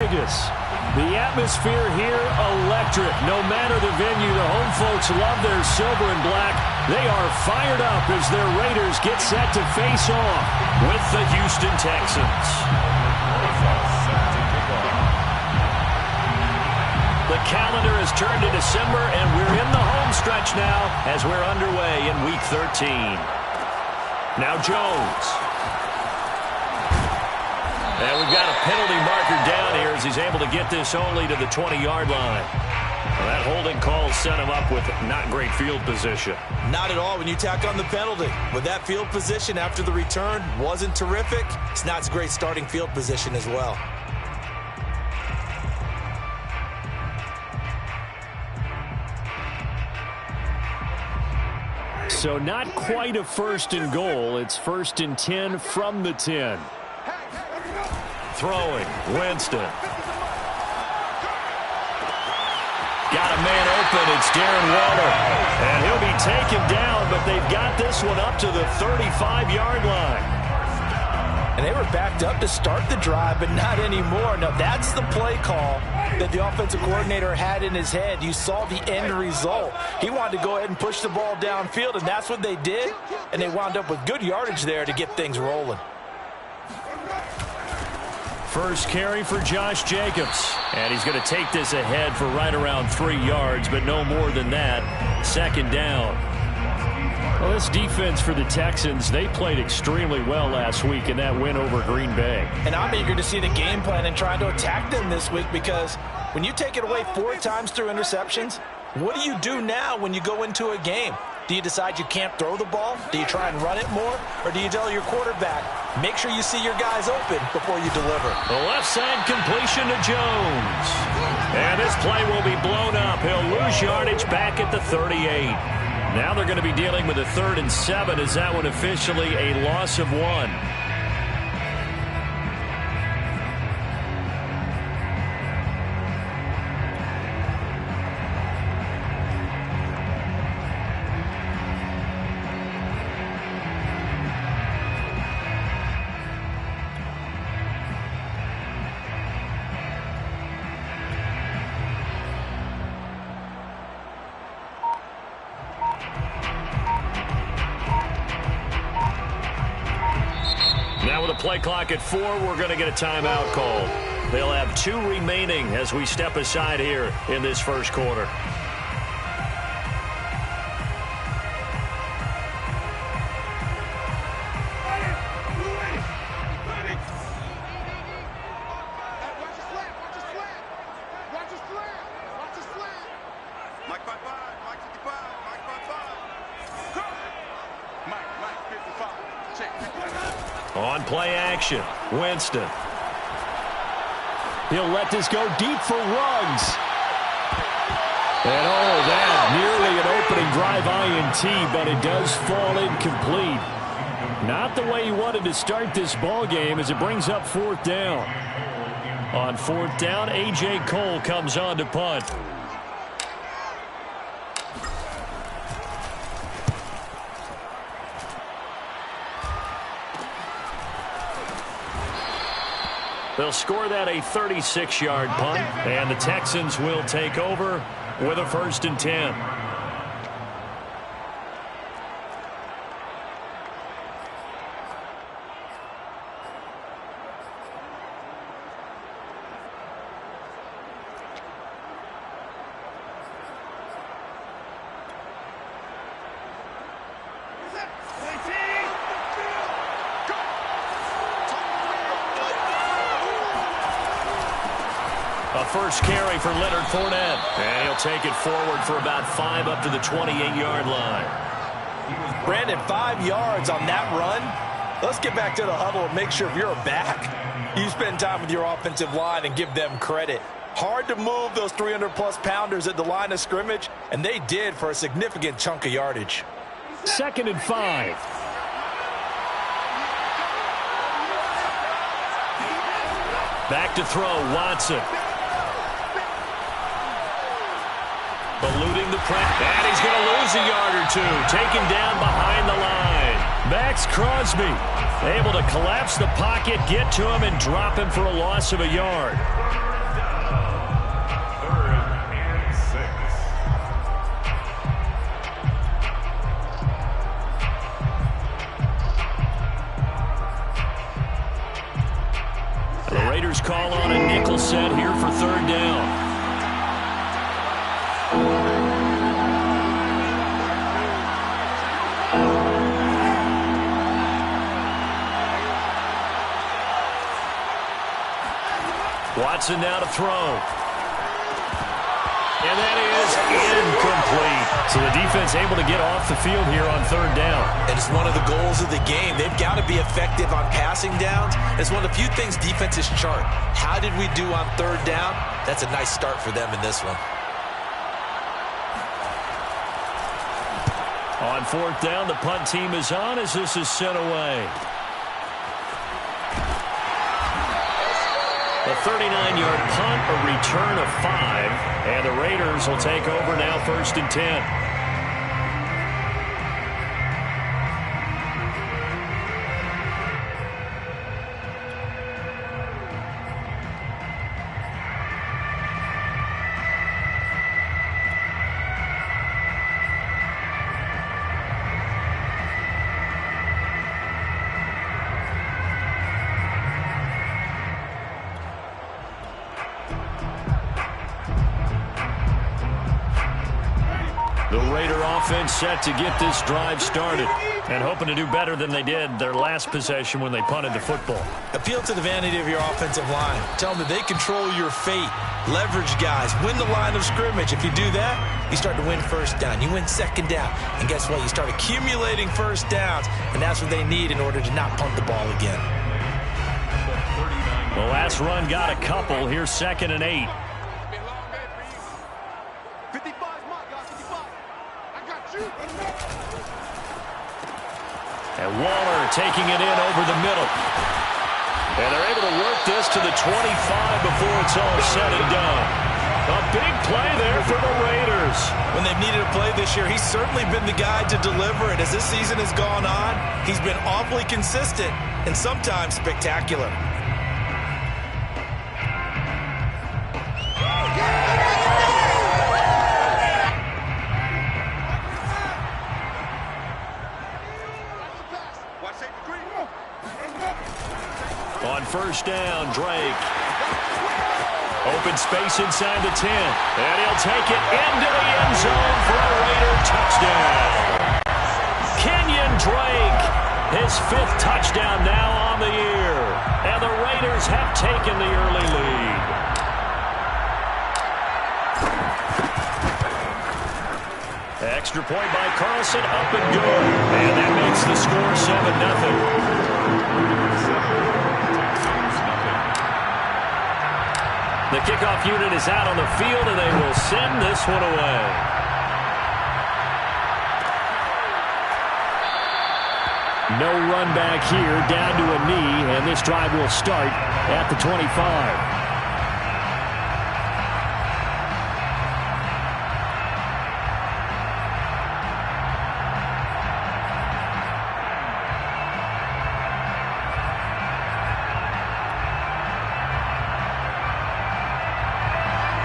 Vegas. The atmosphere here, electric. No matter the venue, the home folks love their silver and black. They are fired up as their Raiders get set to face off with the Houston Texans. The calendar has turned to December, and we're in the home stretch now as we're underway in Week 13. Now Jones. And we've got a penalty marker down here as he's able to get this only to the 20-yard line. Well, that holding call set him up with not great field position. Not at all when you tack on the penalty. But that field position after the return wasn't terrific. It's not a great starting field position as well. So not quite a first and goal. It's first and 10 from the 10. Throwing, Winston. Got a man open, it's Darren Waller. And he'll be taken down, but they've got this one up to the 35-yard line. And they were backed up to start the drive, but not anymore. Now, that's the play call that the offensive coordinator had in his head. You saw the end result. He wanted to go ahead and push the ball downfield, and that's what they did. And they wound up with good yardage there to get things rolling. First carry for Josh Jacobs. And he's going to take this ahead for right around 3 yards, but no more than that. Second down. Well, this defense for the Texans, they played extremely well last week in that win over Green Bay. And I'm eager to see the game plan and trying to attack them this week, because when you take it away 4 times through interceptions, what do you do now when you go into a game? Do you decide you can't throw the ball? Do you try and run it more? Or do you tell your quarterback, make sure you see your guys open before you deliver? The left side completion to Jones. And this play will be blown up. He'll lose yardage back at the 38. Now they're going to be dealing with a 3rd and 7. Is that one officially a loss of 1? Play clock at 4. We're going to get a timeout called. They'll have 2 remaining as we step aside here in this first quarter. On play action, Winston. He'll let this go deep for Ruggs. And oh, that nearly an opening drive INT, but it does fall incomplete. Not the way he wanted to start this ball game as it brings up 4th down. On 4th down, A.J. Cole comes on to punt. They'll score that a 36-yard punt, and the Texans will take over with a 1st and 10. First carry for Leonard Fournette. And he'll take it forward for about 5 up to the 28-yard line. Brandon, 5 yards on that run. Let's get back to the huddle and make sure if you're back, you spend time with your offensive line and give them credit. Hard to move those 300-plus pounders at the line of scrimmage, and they did for a significant chunk of yardage. 2nd and 5. Back to throw, Watson. Eluding the press, and he's going to lose a yard or 2. Taken down behind the line. Max Crosby able to collapse the pocket, get to him, and drop him for a loss of a yard. Clock will set here for third down. Watson now to throw. And that is incomplete. So the defense able to get off the field here on third down. And it's one of the goals of the game. They've got to be effective on passing downs. It's one of the few things defenses chart. How did we do on third down? That's a nice start for them in this one. On fourth down, the punt team is on as this is sent away. A 39-yard punt, a return of 5, and the Raiders will take over now 1st and 10. Offense set to get this drive started and hoping to do better than they did their last possession when they punted the football. Appeal to the vanity of your offensive line. Tell them that they control your fate. Leverage guys. Win the line of scrimmage. If you do that, you start to win first down. You win second down. And guess what? You start accumulating first downs, and that's what they need in order to not punt the ball again. The last run got a couple. Here's 2nd and 8. And Waller taking it in over the middle. And they're able to work this to the 25 before it's all said and done. A big play there for the Raiders. When they've needed a play this year, he's certainly been the guy to deliver it. As this season has gone on, he's been awfully consistent and sometimes spectacular. On first down, Drake. Open space inside the 10. And he'll take it into the end zone for a Raider touchdown. Kenyon Drake, his 5th touchdown now on the year. And the Raiders have taken the early lead. Extra point by Carlson, up and good. And that makes the score 7-0. The kickoff unit is out on the field, and they will send this one away. No run back here, down to a knee, and this drive will start at the 25.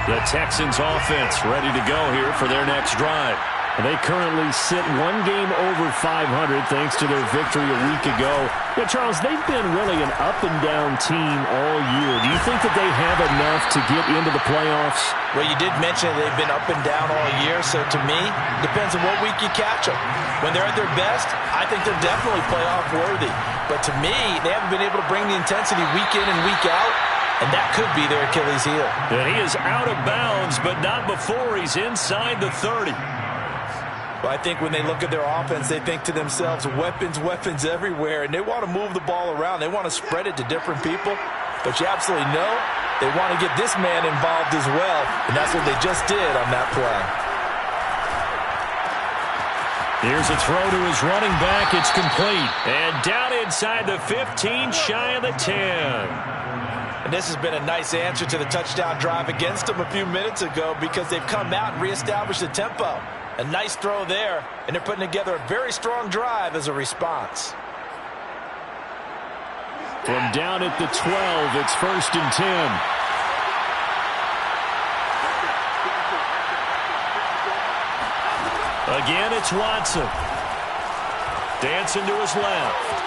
The Texans offense ready to go here for their next drive. They currently sit 1 game over 500 thanks to their victory a week ago. Yeah, Charles, they've been really an up-and-down team all year. Do you think that they have enough to get into the playoffs? Well, you did mention they've been up and down all year, so to me, depends on what week you catch them. When they're at their best, I think they're definitely playoff worthy. But to me, they haven't been able to bring the intensity week in and week out. And that could be their Achilles heel. And he is out of bounds, but not before he's inside the 30. Well, I think when they look at their offense, they think to themselves, weapons, weapons everywhere. And they want to move the ball around. They want to spread it to different people. But you absolutely know they want to get this man involved as well. And that's what they just did on that play. Here's a throw to his running back. It's complete. And down inside the 15, shy of the 10. And this has been a nice answer to the touchdown drive against them a few minutes ago because they've come out and reestablished the tempo. A nice throw there, and they're putting together a very strong drive as a response. From down at the 12, it's 1st and 10. Again, it's Watson. Dancing to his left.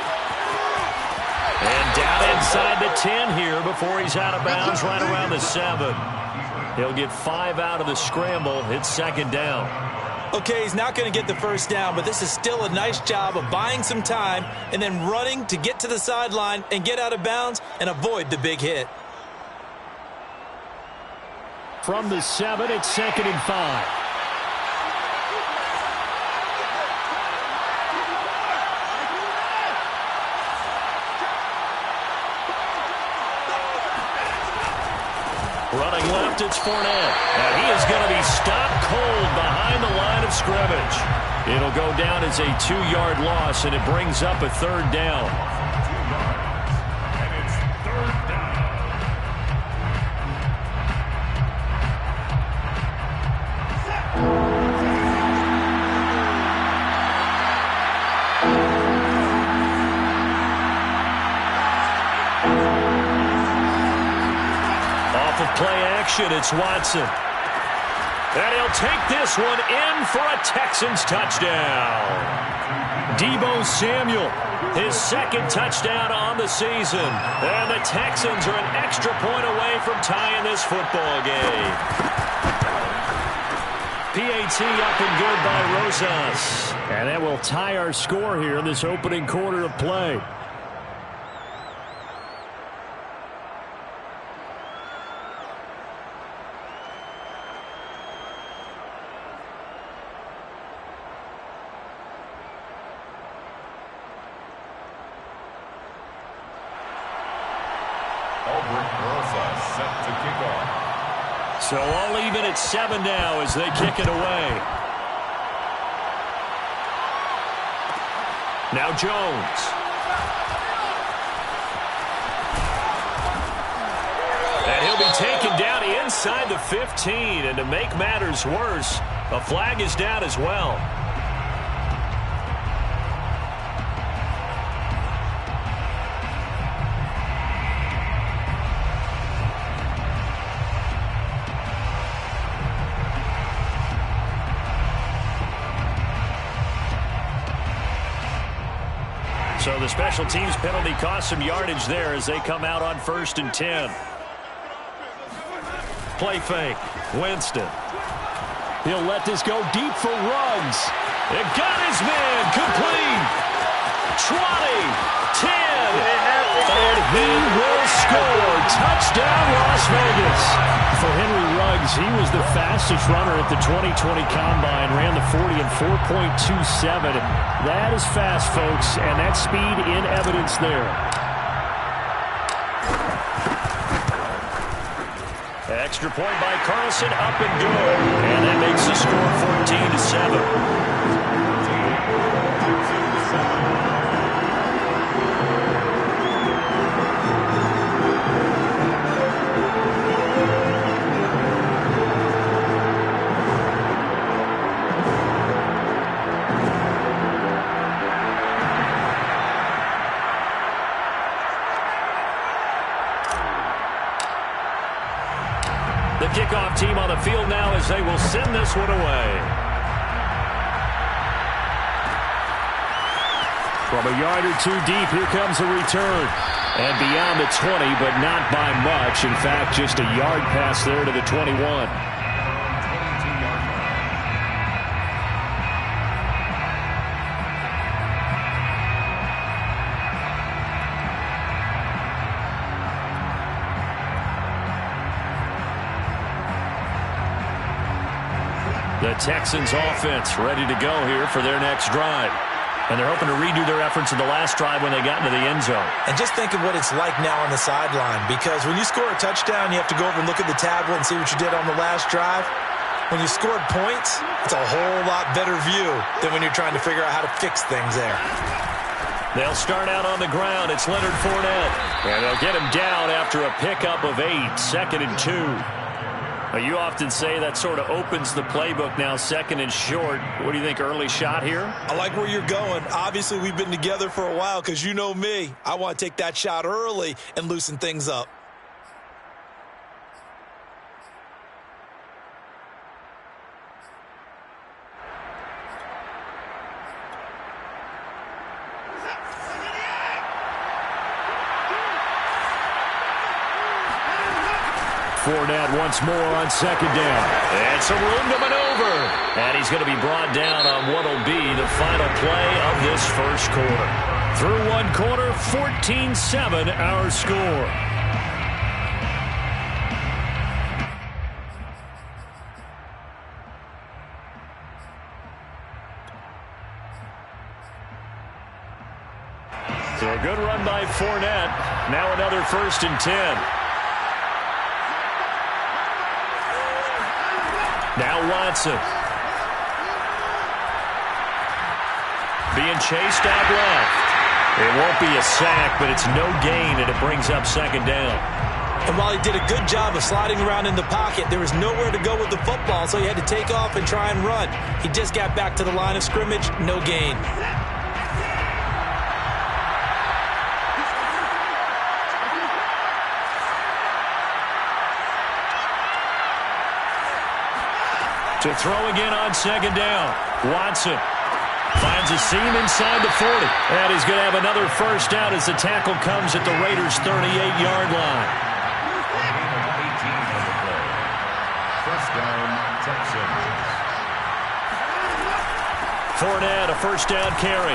And down inside the 10 here before he's out of bounds right around the 7. He'll get 5 out of the scramble. It's second down. Okay, he's not going to get the first down, but this is still a nice job of buying some time and then running to get to the sideline and get out of bounds and avoid the big hit. From the 7, it's second and 5. Running left, it's Fournette. And he is going to be stopped cold behind the line of scrimmage. It'll go down as a 2-yard loss, and it brings up a third down. And it's third down. Off of play action, it's Watson. And he'll take this one in for a Texans touchdown. Deebo Samuel, his second touchdown on the season. And the Texans are an extra point away from tying this football game. PAT up and good by Rosas. And that will tie our score here in this opening quarter of play. So all even at 7 now as they kick it away. Now Jones. And he'll be taken down inside the 15. And to make matters worse, a flag is down as well. So the special teams penalty cost some yardage there as they come out on 1st and 10. Play fake. Winston. He'll let this go deep for Ruggs. It got his man complete. 20, 10, and he will score. Touchdown, Las Vegas. For Henry Ruggs, he was the fastest runner at the 2020 Combine, ran the 40 in 4.27. That is fast, folks, and that speed in evidence there. Extra point by Carlson, up and good. And that makes the score 14-7. The kickoff team on the field now as they will send this one away. From a yard or 2 deep, here comes a return. And beyond the 20, but not by much. In fact, just a yard pass there to the 21. The Texans offense ready to go here for their next drive. And they're hoping to redo their efforts in the last drive when they got into the end zone. And just think of what it's like now on the sideline, because when you score a touchdown, you have to go over and look at the tablet and see what you did on the last drive. When you scored points, it's a whole lot better view than when you're trying to figure out how to fix things there. They'll start out on the ground. It's Leonard Fournette. And they'll get him down after a pickup of 8, 2nd and 2. You often say that sort of opens the playbook now, 2nd and short. What do you think, early shot here? I like where you're going. Obviously, we've been together for a while because you know me. I want to take that shot early and loosen things up. Fournette once more on second down. And some room to maneuver. And he's going to be brought down on what will be the final play of this first quarter. Through one quarter, 14-7 our score. So a good run by Fournette. Now another 1st and 10. Now Watson. Being chased out left. It won't be a sack, but it's no gain, and it brings up second down. And while he did a good job of sliding around in the pocket, there was nowhere to go with the football, so he had to take off and try and run. He just got back to the line of scrimmage, no gain. To throw again on second down. Watson finds a seam inside the 40. And he's going to have another first down as the tackle comes at the Raiders' 38-yard line. First down, Texans. Fournette, a first down carry.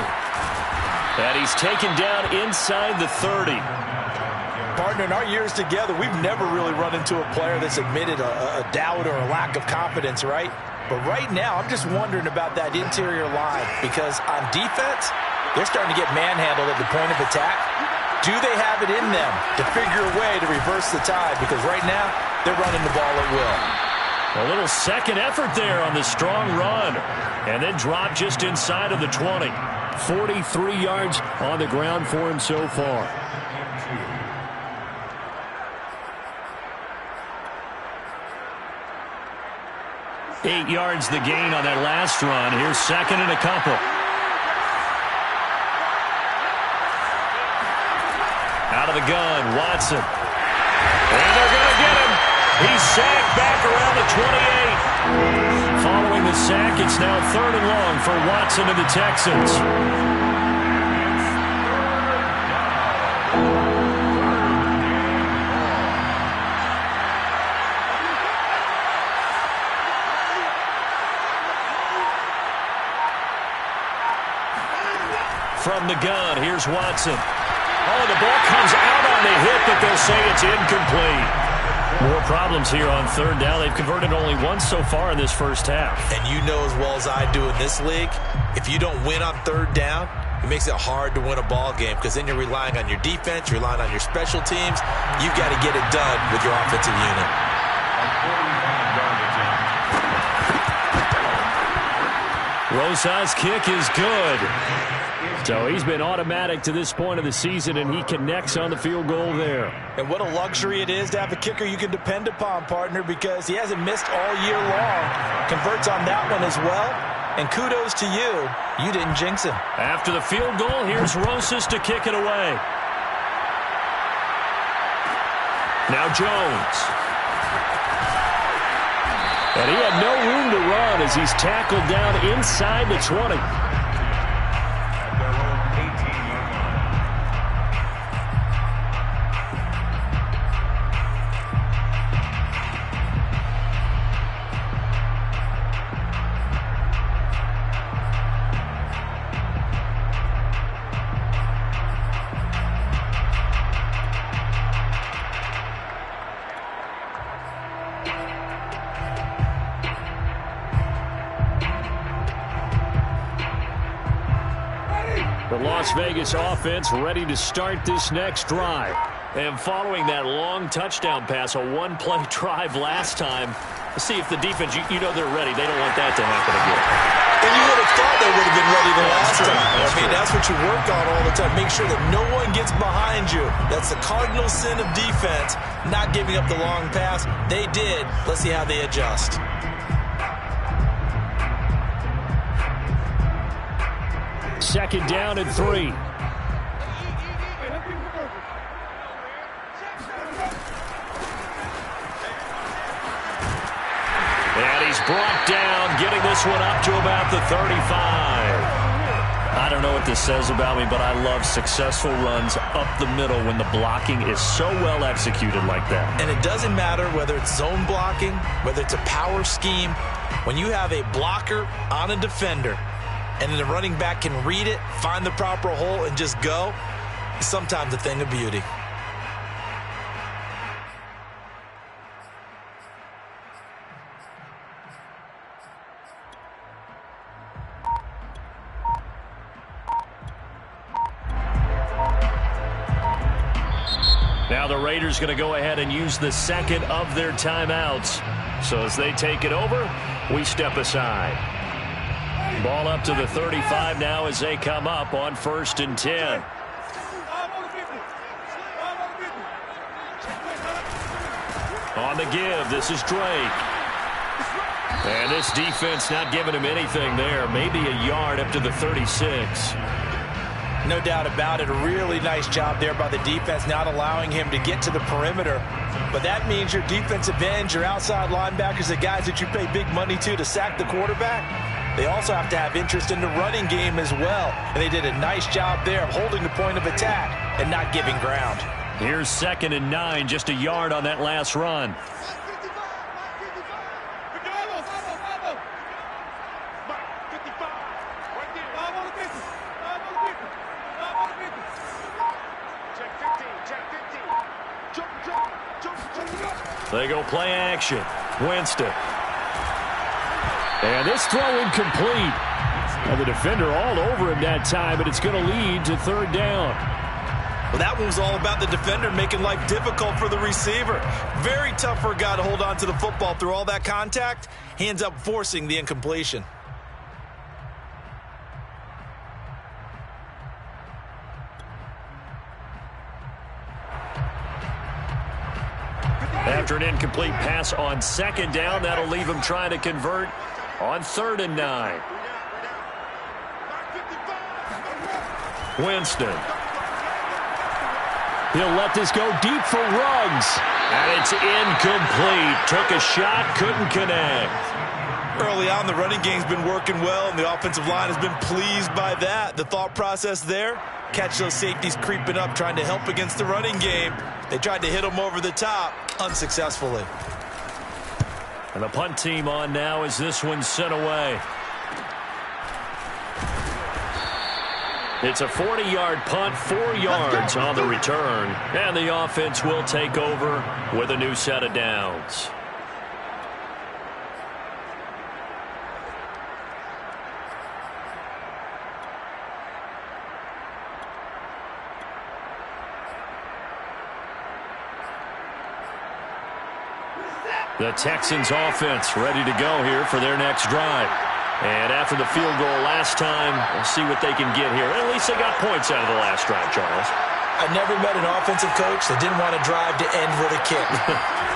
And he's taken down inside the 30. Partner, in our years together, we've never really run into a player that's admitted a doubt or a lack of confidence, right? But right now, I'm just wondering about that interior line because on defense, they're starting to get manhandled at the point of attack. Do they have it in them to figure a way to reverse the tide? Because right now, they're running the ball at will. A little second effort there on the strong run. And then drop just inside of the 20. 43 yards on the ground for him so far. 8 yards the gain on that last run. Here's second and a couple. Out of the gun, Watson. And they're going to get him. He's sacked back around the 28. Following the sack, it's now 3rd and long for Watson and the Texans. From the gun, here's Watson. Oh, the ball comes out on the hit, but they'll say it's incomplete. More problems here on 3rd down. They've converted only once so far in this first half. And you know as well as I do in this league, if you don't win on 3rd down, it makes it hard to win a ball game because then you're relying on your defense, you're relying on your special teams. You've got to get it done with your offensive unit. Rosa's kick is good. So he's been automatic to this point of the season, and he connects on the field goal there. And what a luxury it is to have a kicker you can depend upon, partner, because he hasn't missed all year long. Converts on that one as well. And kudos to you. You didn't jinx him. After the field goal, here's Rosas to kick it away. Now Jones. And he had no room to run as he's tackled down inside the 20. The Las Vegas offense ready to start this next drive. And following that long touchdown pass, a one-play drive last time, let's see if the defense, you know they're ready. They don't want that to happen again. And you would have thought they would have been ready the last time. That's what you work on all the time. Make sure that no one gets behind you. That's the cardinal sin of defense, not giving up the long pass. They did. Let's see how they adjust. Second down and 3. And he's brought down, getting this one up to about the 35. On don't know what this says about me, but I love successful runs up the middle when the blocking is so well executed like that. And it doesn't matter whether it's zone blocking, whether it's a power scheme. When you have a blocker on a defender and then the running back can read it, find the proper hole, and just go, it's sometimes a thing of beauty. Now the Raiders going to go ahead and use the second of their timeouts. So as they take it over, we step aside. Ball up to the 35 now as they come up on 1st and 10. On the give, this is Drake. And this defense not giving him anything there. Maybe a yard up to the 36. No doubt about it. A really nice job there by the defense, not allowing him to get to the perimeter. But that means your defensive ends, your outside linebackers, the guys that you pay big money to sack the quarterback, they also have to have interest in the running game as well. And they did a nice job there of holding the point of attack and not giving ground. Here's 2nd and 9, just a yard on that last run. They go play action. Winston. And this throw incomplete. And the defender all over him that time, but it's going to lead to 3rd down. Well, that one was all about the defender making life difficult for the receiver. Very tough for a guy to hold on to the football through all that contact. He ends up forcing the incompletion. After an incomplete pass on 2nd down, that'll leave him trying to convert on 3rd and 9. Winston. He'll let this go deep for Ruggs. And it's incomplete. Took a shot, couldn't connect. Early on, the running game's been working well, and the offensive line has been pleased by that. The thought process there, catch those safeties creeping up, trying to help against the running game. They tried to hit them over the top, unsuccessfully. And the punt team on now as this one's sent away. It's a 40-yard punt, 4 yards on the return. And the offense will take over with a new set of downs. The Texans offense ready to go here for their next drive. And after the field goal last time, we'll see what they can get here. At least they got points out of the last drive, Charles. I've never met an offensive coach that didn't want to drive to end with a kick.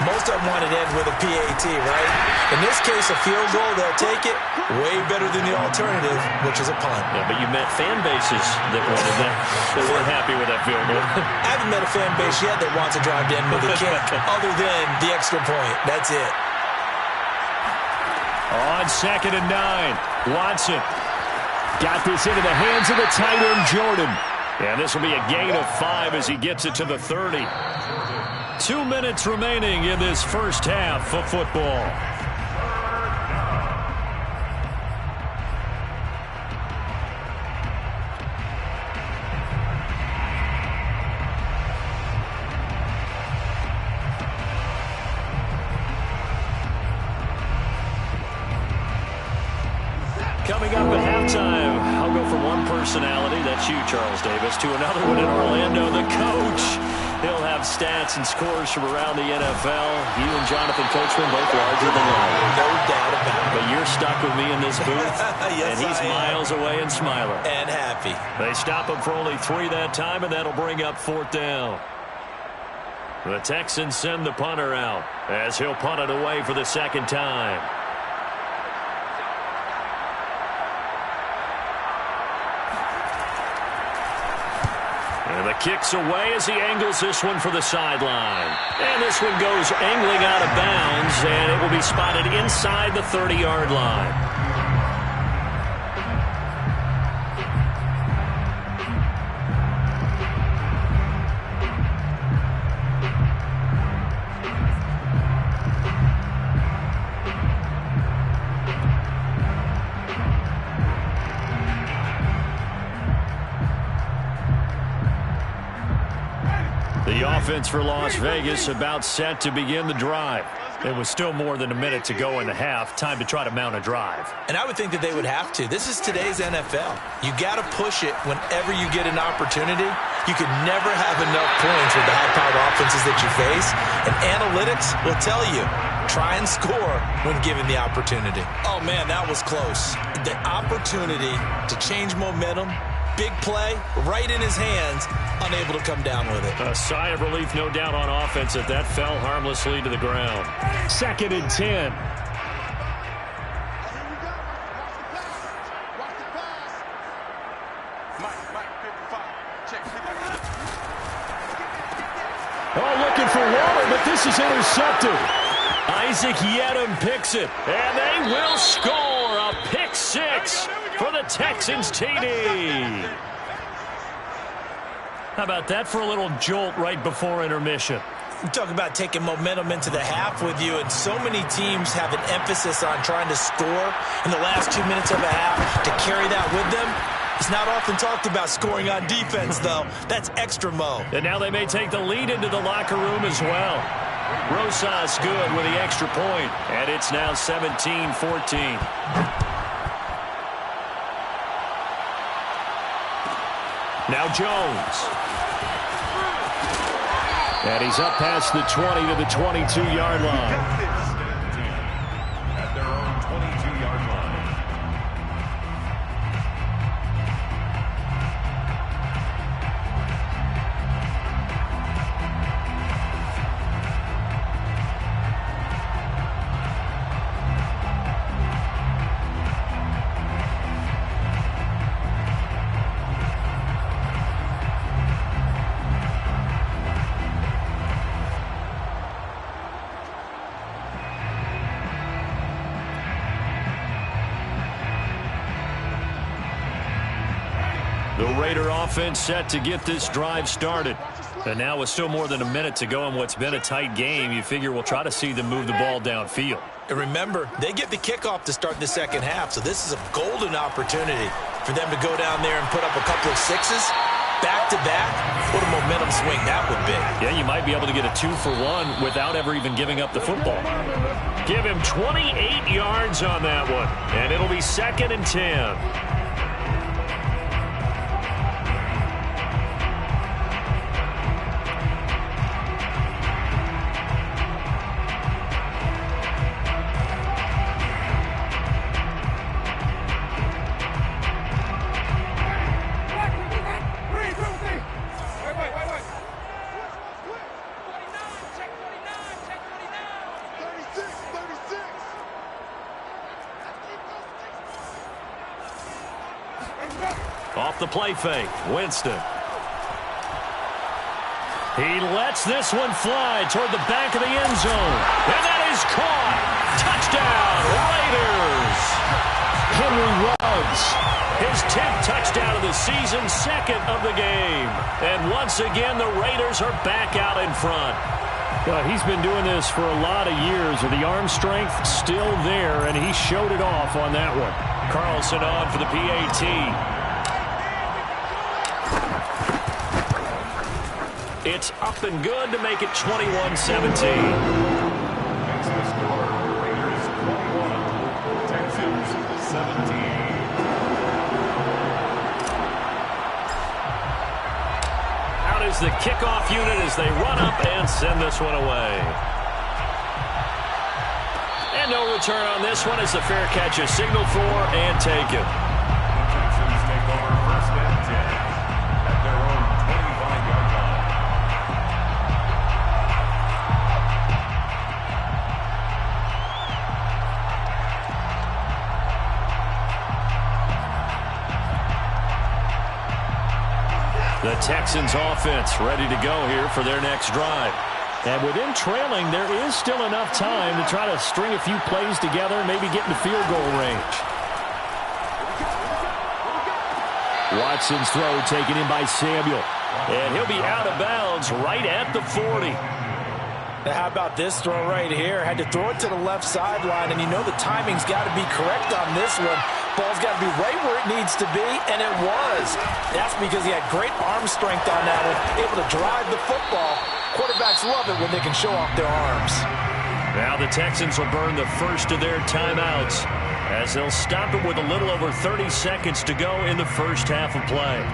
Most of them wanted to end with a PAT, right? In this case, a field goal, they'll take it. Way better than the alternative, which is a punt. Yeah, but you met fan bases that wanted that. They weren't happy with that field goal. I haven't met a fan base yet that wants to drive to end with a kick, other than the extra point. That's it. On 2nd and 9, Watson got this into the hands of the tight end, Jordan. And this will be a gain of 5 as he gets it to the 30. 2 minutes remaining in this first half of football. Coming up at halftime, I'll go from one personality, that's you, Charles Davis, to another one in Orlando, the coach. He'll have stats and scores from around the NFL. You and Jonathan Coachman both larger than life. No doubt about it. But you're stuck with me in this booth, yes, and he's miles away and smiling. And happy. They stop him for only 3 that time, and that'll bring up 4th down. The Texans send the punter out as he'll punt it away for the 2nd time. And the kick's away as he angles this one for the sideline. And this one goes angling out of bounds, and it will be spotted inside the 30-yard line. Offense for Las Vegas about set to begin the drive. There was still more than a minute to go in the half. Time to try to mount a drive. And I would think that they would have to. This is today's NFL. You got to push it whenever you get an opportunity. You can never have enough points with the high-powered offenses that you face. And analytics will tell you, try and score when given the opportunity. Oh, man, that was close. The opportunity to change momentum, big play, right in his hands, unable to come down with it. A sigh of relief, no doubt, on offense that fell harmlessly to the ground. 2nd and 10. Oh, looking for water, but this is intercepted. Isaac Yedem picks it, and they will score a pick 6 for the Texans TD. How about that for a little jolt right before intermission? You talk about taking momentum into the half with you, and so many teams have an emphasis on trying to score in the last 2 minutes of a half to carry that with them. It's not often talked about scoring on defense, though. That's extra mo. And now they may take the lead into the locker room as well. Rosas good with the extra point, and it's now 17-14. Now Jones. And he's up past the 20 to the 22-yard line. At their own 22-yard line. The Raider offense set to get this drive started. And now with still more than a minute to go in what's been a tight game, you figure we'll try to see them move the ball downfield. And remember, they get the kickoff to start the second half, so this is a golden opportunity for them to go down there and put up a couple of sixes back-to-back. What a momentum swing that would be. Yeah, you might be able to get a 2-for-1 without ever even giving up the football. Give him 28 yards on that one, and it'll be 2nd and 10. Off the play fake, Winston. He lets this one fly toward the back of the end zone. And that is caught. Touchdown, Raiders. Henry Ruggs. His 10th touchdown of the season, 2nd of the game. And once again, the Raiders are back out in front. Well, he's been doing this for a lot of years, with the arm strength still there, and he showed it off on that one. Carlson on for the PAT. It's up and good to make it 21-17. That's the score. Raiders 21, Texans 17. Out is the kickoff unit as they run up and send this one away. And no return on this one as the fair catch is signaled for and taken. The Texans take over 1st and 10 at their own 25-yard line. The Texans offense ready to go here for their next drive. And with them trailing, there is still enough time to try to string a few plays together and maybe get into field goal range. Watson's throw taken in by Samuel. And he'll be out of bounds right at the 40. Now, how about this throw right here? Had to throw it to the left sideline, and you know the timing's got to be correct on this one. Ball's got to be right where it needs to be, and it was. That's because he had great arm strength on that one, able to drive the football. Quarterbacks love it when they can show off their arms. Now the Texans will burn the first of their timeouts as they'll stop it with a little over 30 seconds to go in the first half of play.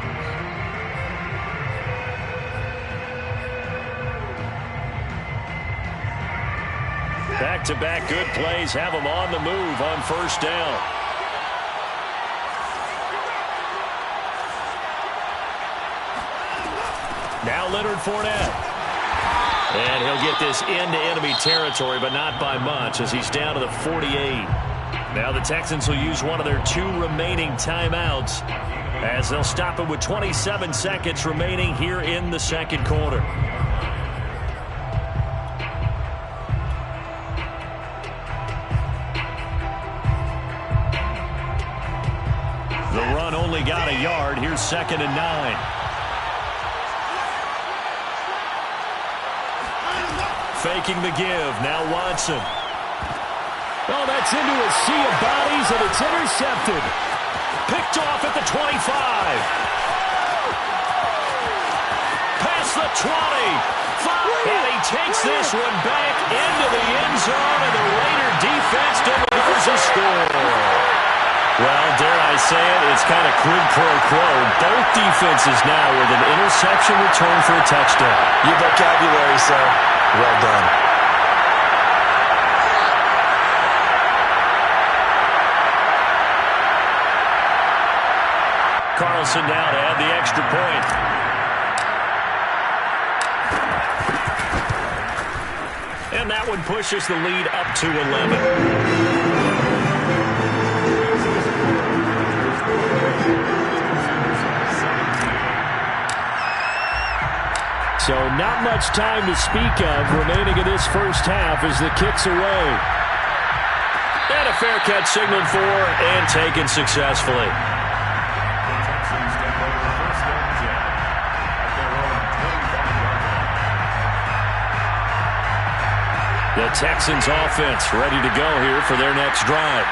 Back-to-back good plays have them on the move on first down. Now Leonard Fournette. And he'll get this into enemy territory, but not by much as he's down to the 48. Now the Texans will use one of their 2 remaining timeouts as they'll stop it with 27 seconds remaining here in the second quarter. The run only got a yard. Here's 2nd and 9. Faking the give. Now Watson. Oh, that's into a sea of bodies, and it's intercepted. Picked off at the 25. Past the 20. And he takes this one back into the end zone, and the Raider defense delivers a score. Well, dare I say it, it's kind of quid pro quo. Both defenses now with an interception return for a touchdown. Your vocabulary, sir. Well done. Carlson now to add the extra point. And that one pushes the lead up to 11. So not much time to speak of remaining in this first half as the kick's away. And a fair catch signaled for and taken successfully. The Texans offense ready to go here for their next drive.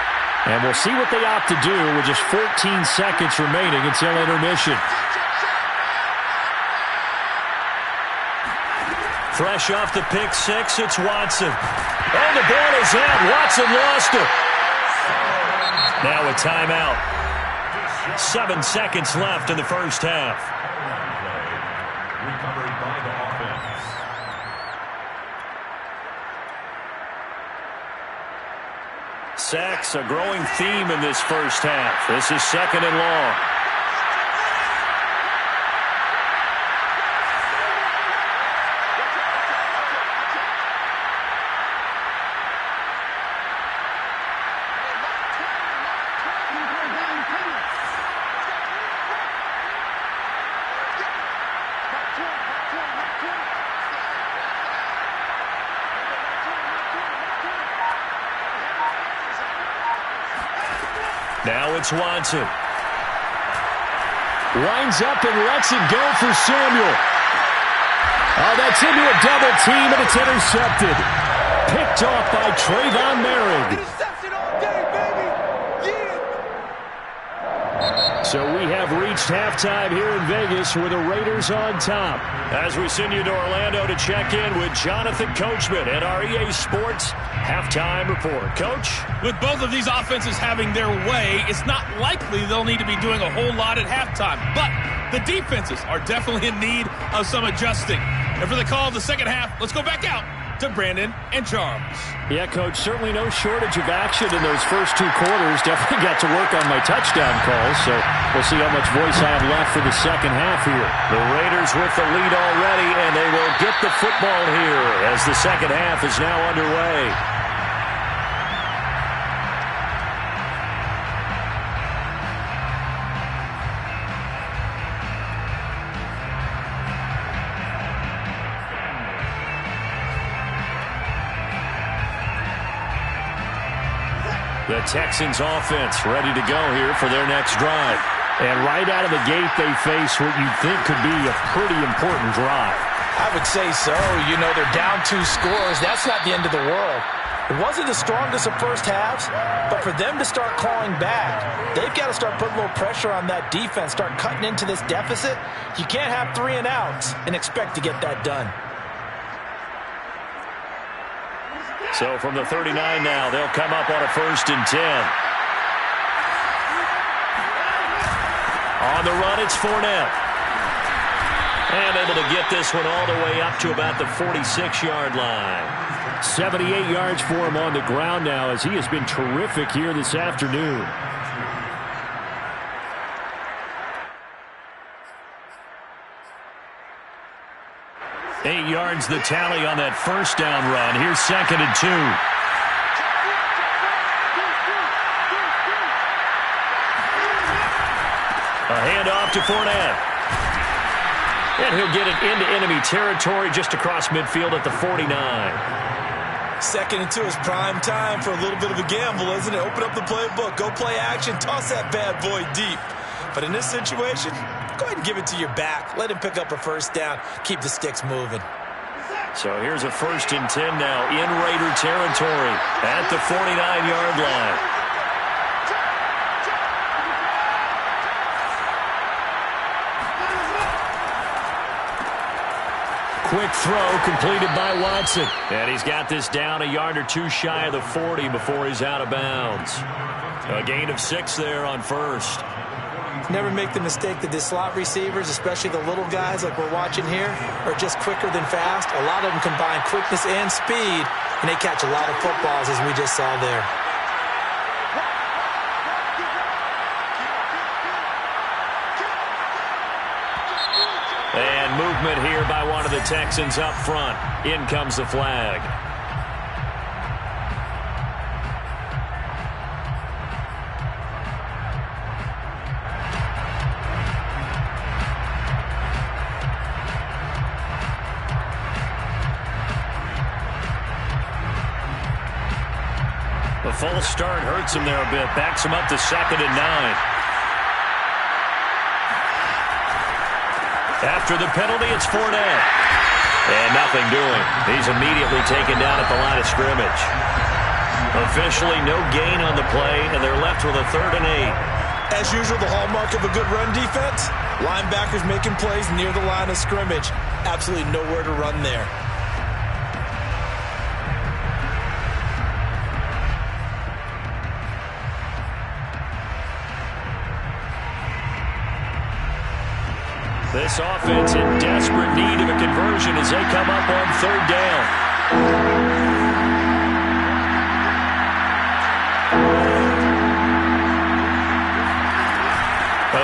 And we'll see what they opt to do with just 14 seconds remaining until intermission. Fresh off the pick six, it's Watson. And the ball is out. Watson lost it. Now a timeout. 7 seconds left in the first half. Recovered by the offense. Sacks, a growing theme in this first half. This is 2nd and long. Now it's Watson. Winds up and lets it go for Samuel. Oh, that's into a double team, and it's intercepted. Picked off by Trayvon Merrick. Interception all day, baby. Yeah. So we have reached halftime here in Vegas with the Raiders on top. As we send you to Orlando to check in with Jonathan Coachman at our EA Sports Halftime Report. Coach? With both of these offenses having their way, it's not likely they'll need to be doing a whole lot at halftime. But the defenses are definitely in need of some adjusting. And for the call of the second half, let's go back out to Brandon and Charles. Yeah, Coach, certainly no shortage of action in those first 2 quarters. Definitely got to work on my touchdown calls, so we'll see how much voice I have left for the second half here. The Raiders with the lead already, and they will get the football here as the second half is now underway. The Texans offense ready to go here for their next drive. And right out of the gate, they face what you'd think could be a pretty important drive. I would say so. You know, they're down 2 scores. That's not the end of the world. It wasn't the strongest of first halves, but for them to start clawing back, they've got to start putting a little pressure on that defense, start cutting into this deficit. You can't have 3 and outs and expect to get that done. So from the 39 now, they'll come up on a 1st and 10. On the run, it's Fournette. And able to get this one all the way up to about the 46-yard line. 78 yards for him on the ground now as he has been terrific here this afternoon. Eight yards the tally on that first down run. Here's 2nd and 2. A handoff to Fournette. And he'll get it into enemy territory just across midfield at the 49. 2nd and 2 is prime time for a little bit of a gamble, isn't it? Open up the playbook, go play action, toss that bad boy deep. But in this situation, go ahead and give it to your back. Let him pick up a first down. Keep the sticks moving. So here's a 1st and 10 now in Raider territory at the 49-yard line. Quick throw completed by Watson. And he's got this down a yard or 2 shy of the 40 before he's out of bounds. A gain of 6 there on 1st. Never make the mistake that the slot receivers, especially the little guys like we're watching here, are just quicker than fast. A lot of them combine quickness and speed, and they catch a lot of footballs, as we just saw there. And movement here by one of the Texans up front. In comes the flag. The false start hurts him there a bit. Backs him up to 2nd and 9. After the penalty, it's Fournette. And nothing doing. He's immediately taken down at the line of scrimmage. Officially, no gain on the play, and they're left with a 3rd and 8. As usual, the hallmark of a good run defense, linebackers making plays near the line of scrimmage. Absolutely nowhere to run there. This offense in desperate need of a conversion as they come up on 3rd down.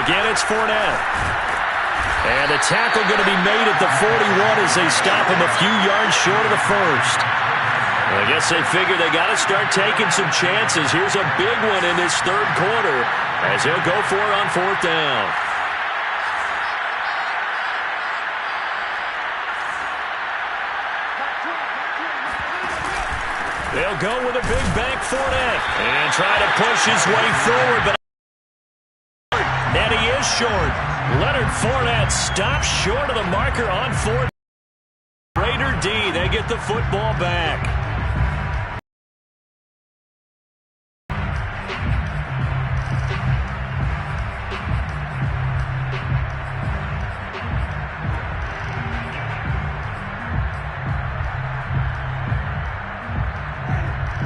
Again, it's Fournette. And a tackle going to be made at the 41 as they stop him a few yards short of the 1st. I guess they figure they got to start taking some chances. Here's a big one in this 3rd quarter as he'll go for it on 4th down. They'll go with a big bank Fournette and try to push his way forward, but and he is short. Leonard Fournette stops short of the marker on 4th. Raider D, they get the football back.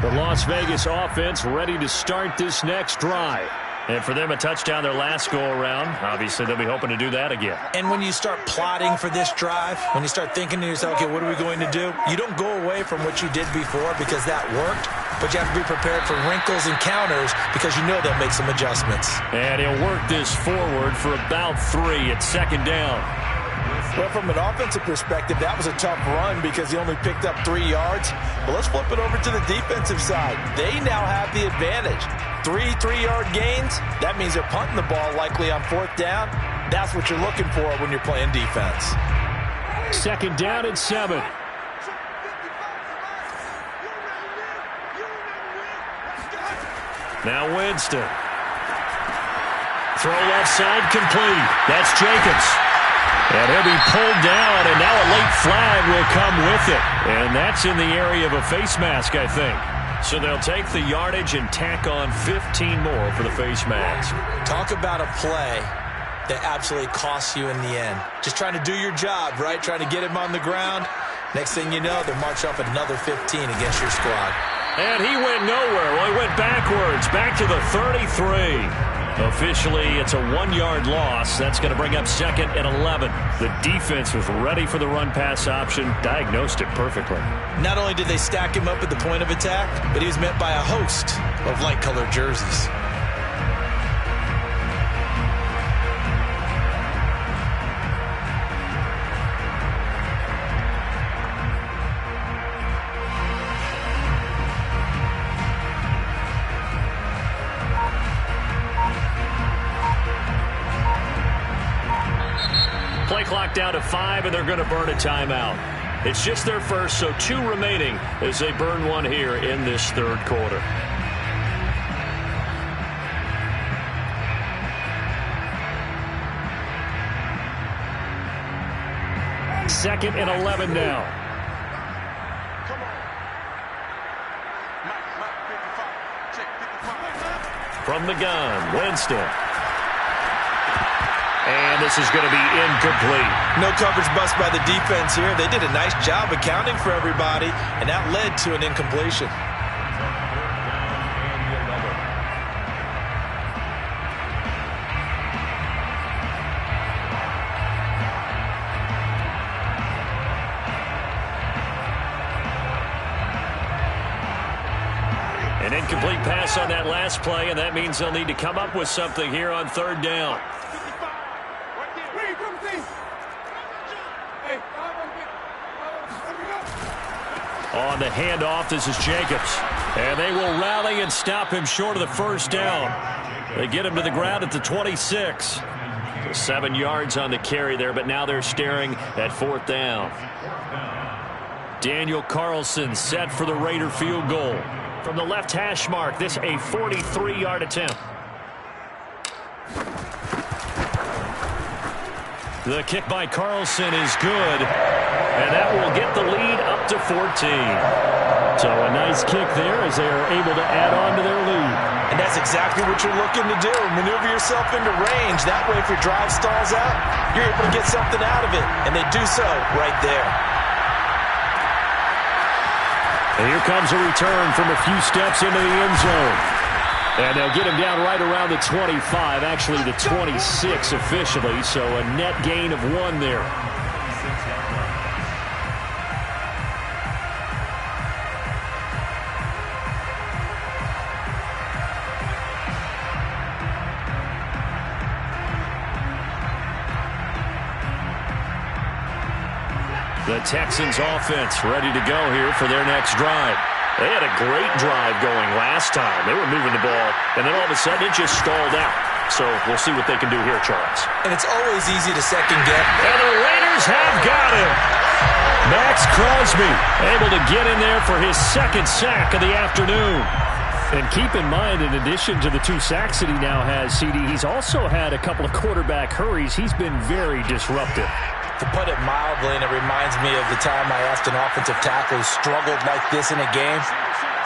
The Las Vegas offense ready to start this next drive. And for them, a touchdown their last go-around. Obviously, they'll be hoping to do that again. And when you start plotting for this drive, when you start thinking to yourself, okay, what are we going to do? You don't go away from what you did before because that worked, but you have to be prepared for wrinkles and counters because you know they'll make some adjustments. And he'll work this forward for about 3 at 2nd down. Well, from an offensive perspective, that was a tough run because he only picked up 3 yards. But let's flip it over to the defensive side. They now have the advantage. 3 3-yard gains, that means they're punting the ball likely on 4th down. That's what you're looking for when you're playing defense. 2nd down and 7. Now Winston. Throw left side complete. That's Jacobs. And he'll be pulled down, and now a late flag will come with it. And that's in the area of a face mask, I think. So they'll take the yardage and tack on 15 more for the face mask. Talk about a play that absolutely costs you in the end. Just trying to do your job, right? Trying to get him on the ground. Next thing you know, they're marching up another 15 against your squad. And he went nowhere. Well, he went backwards, back to the 33. Officially, it's a 1-yard loss. That's going to bring up 2nd and 11. The defense was ready for the run-pass option, diagnosed it perfectly. Not only did they stack him up at the point of attack, but he was met by a host of light-colored jerseys. Play clock down to 5, and they're going to burn a timeout. It's just their first, so 2 remaining as they burn one here in this third quarter. Second and 11 now. From the gun, Winston. And this is going to be incomplete. No coverage bust by the defense here. They did a nice job accounting for everybody, and that led to an incompletion. An incomplete pass on that last play, and that means they'll need to come up with something here on 3rd down. On the handoff, this is Jacobs. And they will rally and stop him short of the first down. They get him to the ground at the 26. So 7 yards on the carry there, but now they're staring at 4th down. Daniel Carlson set for the Raider field goal. From the left hash mark, this a 43-yard attempt. The kick by Carlson is good, and that will get the lead up to 14. So a nice kick there as they are able to add on to their lead. And that's exactly what you're looking to do. Maneuver yourself into range. That way, if your drive stalls out, you're able to get something out of it. And they do so right there. And here comes a return from a few steps into the end zone. And they'll get him down right around the 25, actually the 26 officially, so a net gain of 1 there. The Texans offense ready to go here for their next drive. They had a great drive going last time. They were moving the ball, and then all of a sudden it just stalled out. So we'll see what they can do here, Charles. And it's always easy to second guess. And the Raiders have got him. Max Crosby able to get in there for his 2nd sack of the afternoon. And keep in mind, in addition to the 2 sacks that he now has, CD, he's also had a couple of quarterback hurries. He's been very disruptive. To put it mildly, and it reminds me of the time I asked an offensive tackle who struggled like this in a game.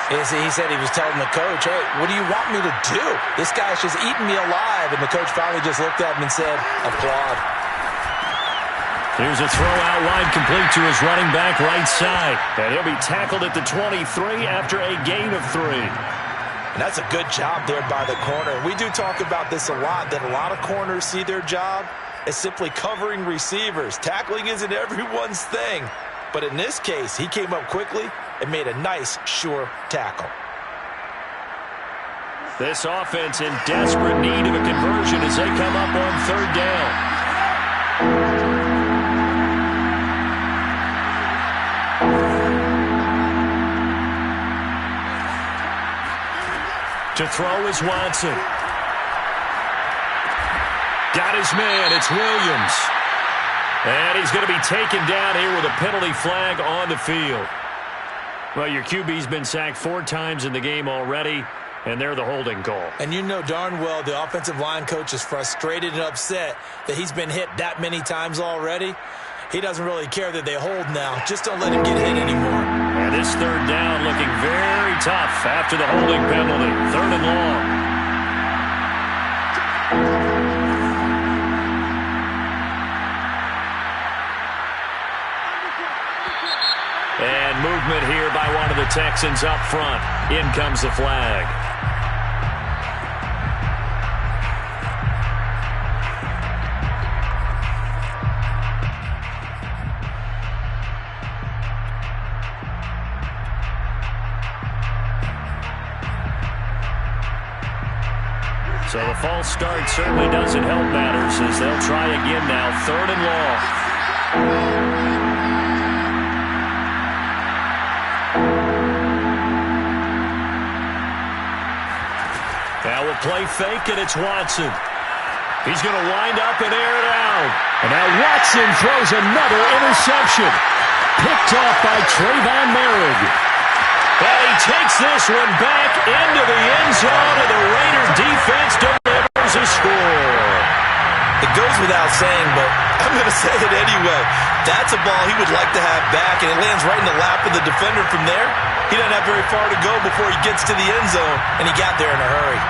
He said he was telling the coach, hey, what do you want me to do? This guy's just eating me alive. And the coach finally just looked at him and said, applaud. Here's a throw out wide complete to his running back right side. And he'll be tackled at the 23 after a gain of 3. And that's a good job there by the corner. We do talk about this a lot, that a lot of corners see their job as simply covering receivers. Tackling isn't everyone's thing. But in this case, he came up quickly and made a nice, sure tackle. This offense in desperate need of a conversion as they come up on 3rd down. To throw is Watson. Got his man. It's Williams. And he's going to be taken down here with a penalty flag on the field. Well, your QB's been sacked 4 times in the game already, and they're the holding call. And you know darn well the offensive line coach is frustrated and upset that he's been hit that many times already. He doesn't really care that they hold now. Just don't let him get hit anymore. And this third down looking very tough after the holding penalty. 3rd and long. And movement here by one of the Texans up front. In comes the flag. So the false start certainly doesn't help matters as they'll try again now. 3rd and long. Now we'll play fake, and it's Watson. He's going to wind up and air it out. And now Watson throws another interception. Picked off by Trayvon Merrick. And he takes this one back into the end zone, and the Raider defense delivers a score. It goes without saying, but I'm going to say it anyway. That's a ball he would like to have back, and it lands right in the lap of the defender from there. He doesn't have very far to go before he gets to the end zone, and he got there in a hurry.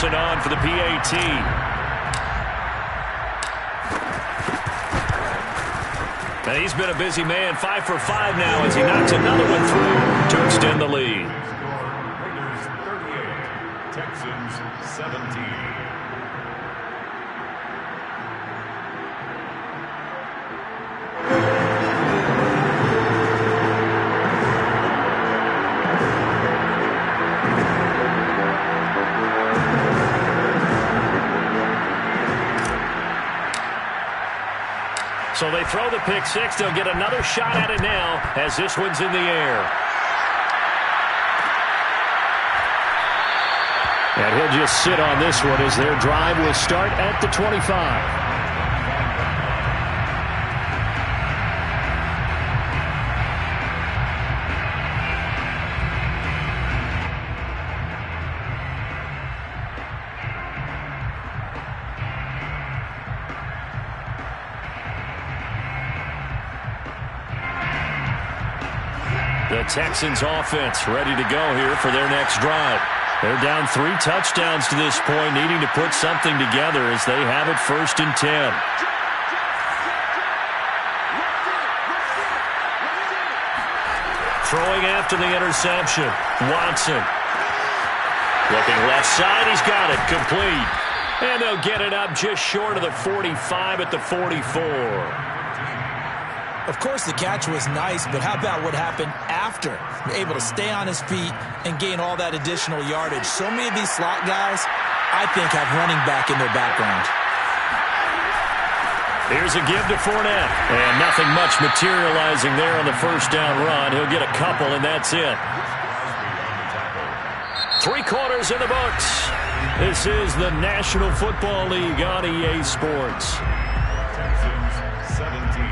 On for the PAT. And he's been a busy man. 5 for 5 now as he knocks another one through to extend the lead. Raiders 38, Texans 17. So they throw the pick six. They'll get another shot at it now as this one's in the air. And he'll just sit on this one as their drive will start at the 25. The Texans offense ready to go here for their next drive. They're down 3 touchdowns to this point, needing to put something together as they have it 1st and 10. Throwing after the interception. Watson. Looking left side. He's got it. Complete. And they'll get it up just short of the 45 at the 44. Of course, the catch was nice, but how about what happened after? Able to stay on his feet and gain all that additional yardage. So many of these slot guys, I think, have running back in their background. Here's a give to Fournette. And nothing much materializing there on the first down run. He'll get a couple, and that's it. 3 quarters in the books. This is the National Football League on EA Sports. Texans 17.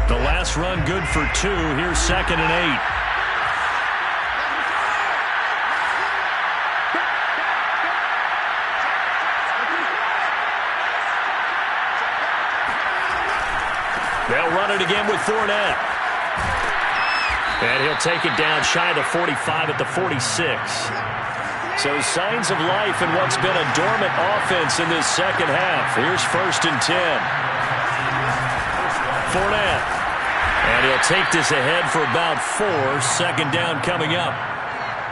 The last run good for 2. Here's 2nd and 8. They'll run it again with Fournette. And he'll take it down shy of the 45 at the 46. So signs of life in what's been a dormant offense in this second half. Here's 1st and 10. Fournette. And he'll take this ahead for about 4. 2nd down coming up.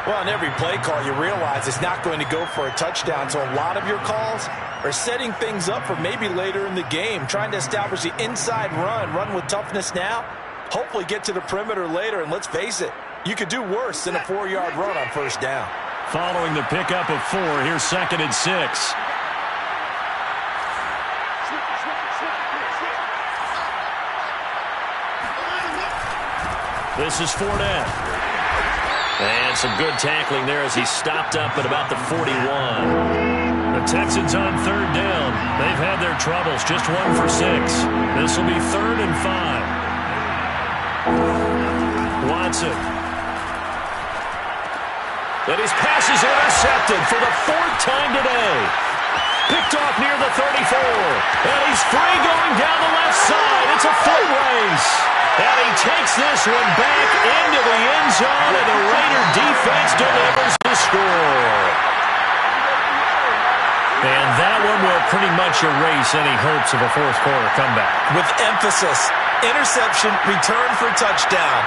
Well, on every play call, you realize it's not going to go for a touchdown. So a lot of your calls are setting things up for maybe later in the game, trying to establish the inside run with toughness now, hopefully get to the perimeter later. And let's face it, you could do worse than a 4-yard run on 1st down. Following the pickup of 4, here's 2nd and 6. This is Fournette. And some good tackling there as he stopped up at about the 41. The Texans on third down. They've had their troubles. Just 1 for 6. This will be 3rd and 5. Watson. And his pass is intercepted for the 4th time today. Picked off near the 34. And he's free going down the left side. It's a foot race. And he takes this one back into the end zone, and the Raider defense delivers the score. And that one will pretty much erase any hopes of a fourth quarter comeback. With emphasis, interception, return for touchdown.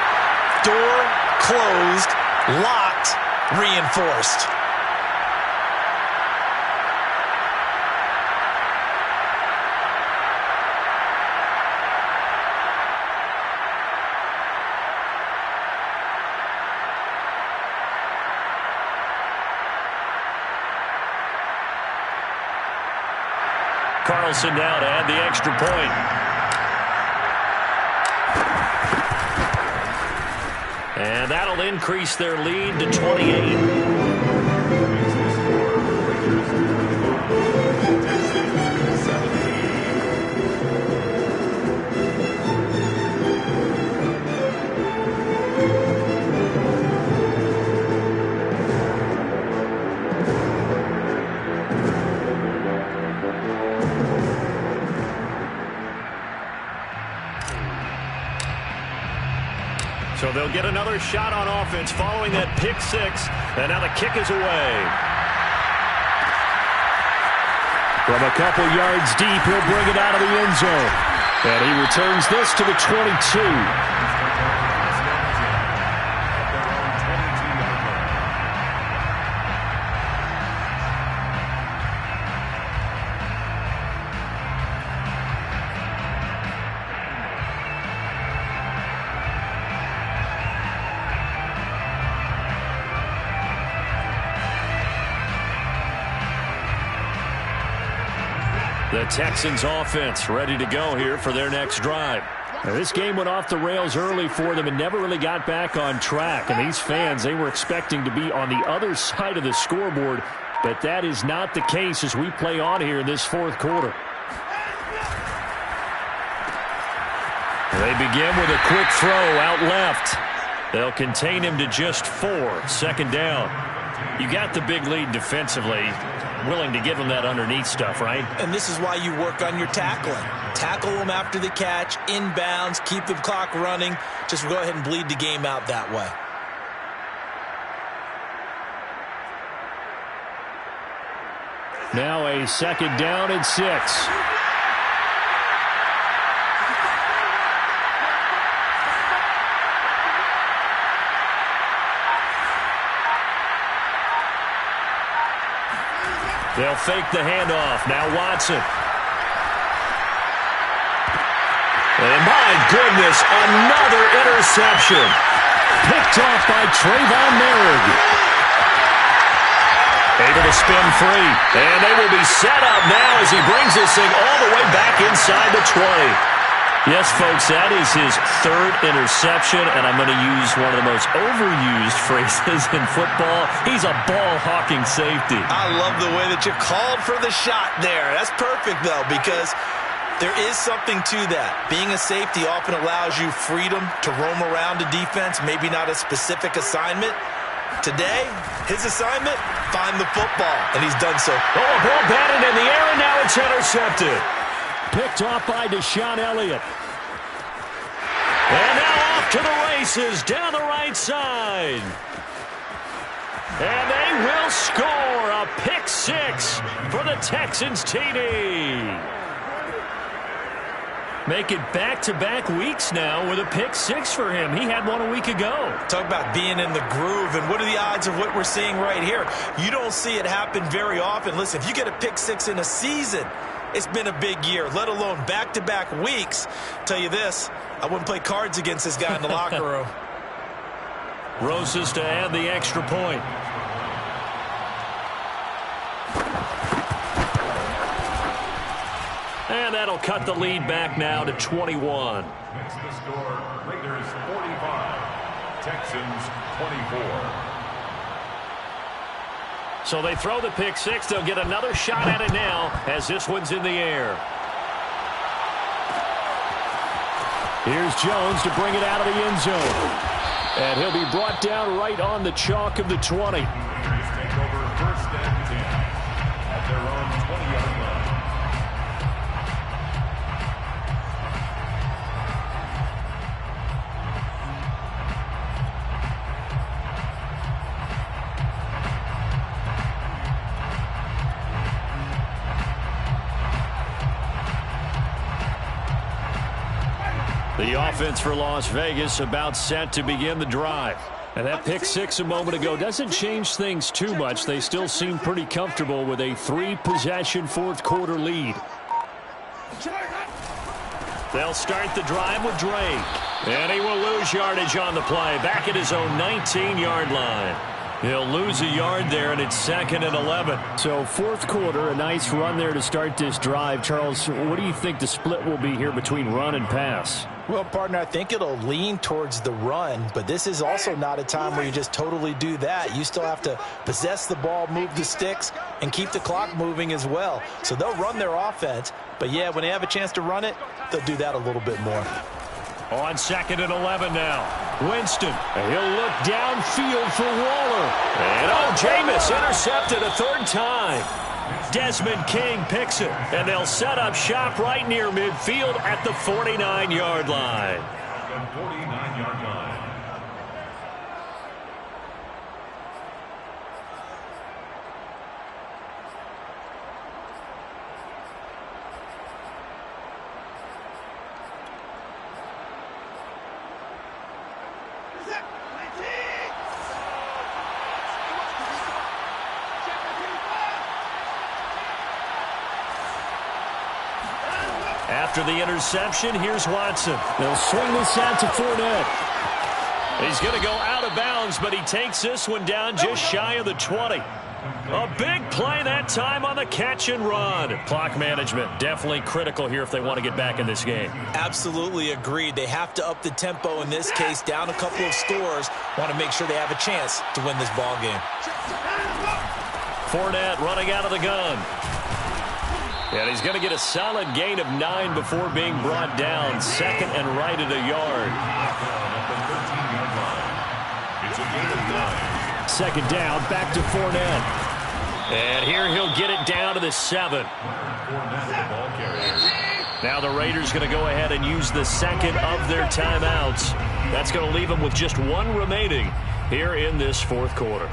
Door closed, locked, reinforced. Carlson now to add the extra point. And that'll increase their lead to 28. So they'll get another shot on offense following that pick 6. And now the kick is away. From a couple yards deep, he'll bring it out of the end zone. And he returns this to the 22. The Texans offense ready to go here for their next drive. Now, this game went off the rails early for them and never really got back on track. And these fans, they were expecting to be on the other side of the scoreboard, but that is not the case as we play on here in this fourth quarter. They begin with a quick throw out left. They'll contain him to just 4. 2nd down. You got the big lead defensively. Willing to give them that underneath stuff, right? And this is why you work on your tackling. Tackle them after the catch, inbounds, keep the clock running. Just go ahead and bleed the game out that way. Now a 2nd down and 6. They'll fake the handoff. Now Watson. And my goodness, another interception. Picked off by Trayvon Merrick. Able to spin free. And they will be set up now as he brings this thing all the way back inside the 20. Yes, folks, that is his 3rd interception, and I'm going to use one of the most overused phrases in football. He's a ball-hawking safety. I love the way that you called for the shot there. That's perfect, though, because there is something to that. Being a safety often allows you freedom to roam around the defense, maybe not a specific assignment. Today, his assignment, find the football, and he's done so. Oh, a ball batted in the air, and now it's intercepted. Picked off by Deshaun Elliott. And now off to the races down the right side. And they will score a pick 6 for the Texans TD. Make it back-to-back weeks now with a pick 6 for him. He had one a week ago. Talk about being in the groove, and what are the odds of what we're seeing right here? You don't see it happen very often. Listen, if you get a pick 6 in a season, it's been a big year, let alone back-to-back weeks. Tell you this, I wouldn't play cards against this guy in the locker room. Roses to add the extra point. And that'll cut the lead back now to 21. Makes the score Raiders 45, Texans 24. So they throw the pick six. They'll get another shot at it now as this one's in the air. Here's Jones to bring it out of the end zone. And he'll be brought down right on the chalk of the 20. Raiders take over first and 10 at their own 20-yard line. The offense for Las Vegas about set to begin the drive. And that pick six a moment ago doesn't change things too much. They still seem pretty comfortable with a three-possession fourth-quarter lead. They'll start the drive with Drake. And he will lose yardage on the play. Back at his own 19-yard line. He'll lose a yard there, and it's 2nd and 11. So fourth quarter, a nice run there to start this drive. Charles, what do you think the split will be here between run and pass? Well, partner, I think it'll lean towards the run, but this is also not a time where you just totally do that. You still have to possess the ball, move the sticks, and keep the clock moving as well. So they'll run their offense, but yeah, when they have a chance to run it, they'll do that a little bit more. On 2nd and 11 now. Winston. He'll look downfield for Waller. And Jameis intercepted a third time. Desmond King picks it. And they'll set up shop right near midfield at the 49-yard line. The 49-yard line. After the interception, here's Watson. They'll swing this out to Fournette. He's going to go out of bounds, but he takes this one down just shy of the 20. A big play that time on the catch and run. Clock management definitely critical here if they want to get back in this game. Absolutely agreed. They have to up the tempo in this case, down a couple of scores. Want to make sure they have a chance to win this ball game. Fournette running out of the gun. And he's going to get a solid gain of 9 before being brought down. 2nd and right at a yard. It's a gain of 9. 2nd down, back to Fournette. And here he'll get it down to the 7. Fournette, the ball carrier. Now the Raiders going to go ahead and use the second of their timeouts. That's going to leave them with just one remaining here in this fourth quarter.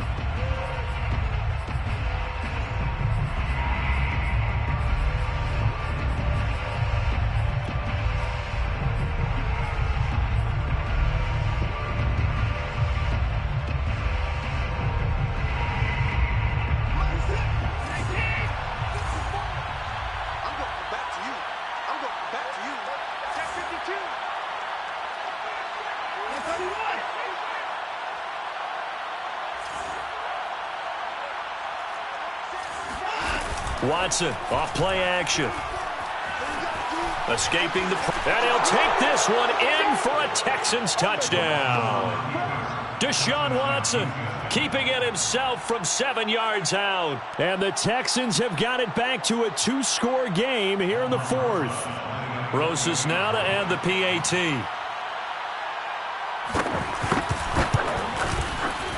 Watson off play action. Escaping the... And he'll take this one in for a Texans touchdown. Deshaun Watson keeping it himself from 7 yards out. And the Texans have got it back to a 2-score game here in the fourth. Rosas now to add the PAT.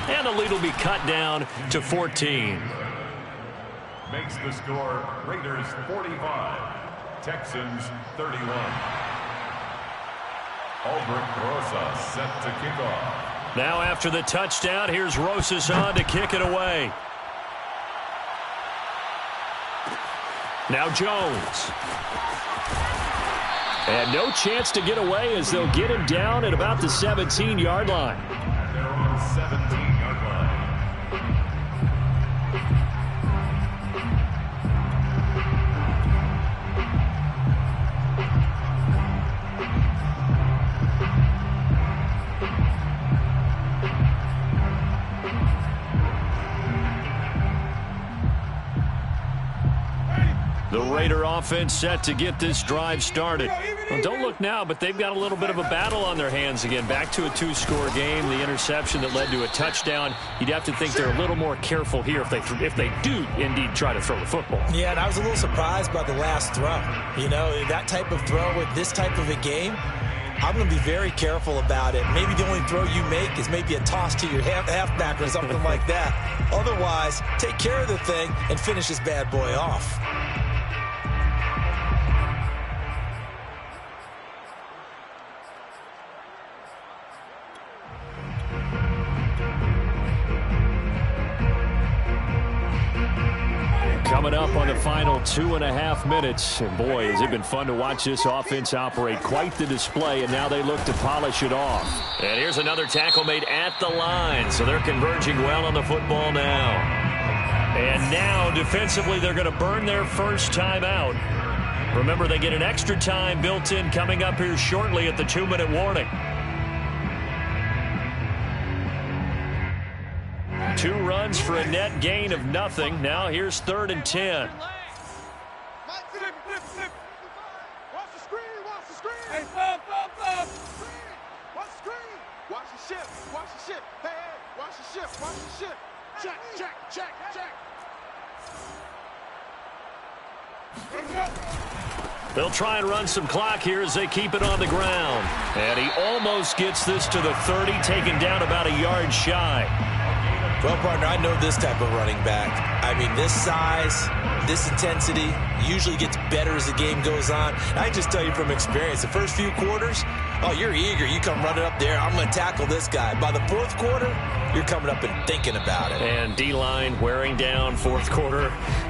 And the lead will be cut down to 14. Makes the score Raiders 45, Texans 31. Albrecht Rosas set to kick off. Now after the touchdown, here's Rosas on to kick it away. Now Jones. And no chance to get away as they'll get him down at about the 17-yard line. They're on 17-yard line. The Raider offense set to get this drive started. Well, don't look now, but they've got a little bit of a battle on their hands again. Back to a 2-score game. The interception that led to a touchdown. You'd have to think they're a little more careful here if they do indeed try to throw the football. Yeah, and I was a little surprised by the last throw. You know, that type of throw with this type of a game, I'm going to be very careful about it. Maybe the only throw you make is maybe a toss to your halfback or something like that. Otherwise, take care of the thing and finish this bad boy off. Coming up on the final 2.5 minutes. And boy, has it been fun to watch this offense operate. Quite the display, and now they look to polish it off. And here's another tackle made at the line. So they're converging well on the football now. And now, defensively, they're going to burn their first time out. Remember, they get an extra time built in coming up here shortly at the 2-minute warning. 2 runs for a net gain of nothing. Now here's 3rd and 10. Watch the screen, watch the screen. Hey, Watch the screen. Watch the ship, watch the ship. Hey, watch the ship, watch the ship. Check. They'll try and run some clock here as they keep it on the ground. And he almost gets this to the 30, taken down about a yard shy. Well, partner, I know this type of running back. I mean, this size, this intensity usually gets better as the game goes on. I just tell you from experience, the first few quarters, oh, you're eager. You come running up there, I'm going to tackle this guy. By the 4th quarter, you're coming up and thinking about it. And D-line wearing down 4th quarter.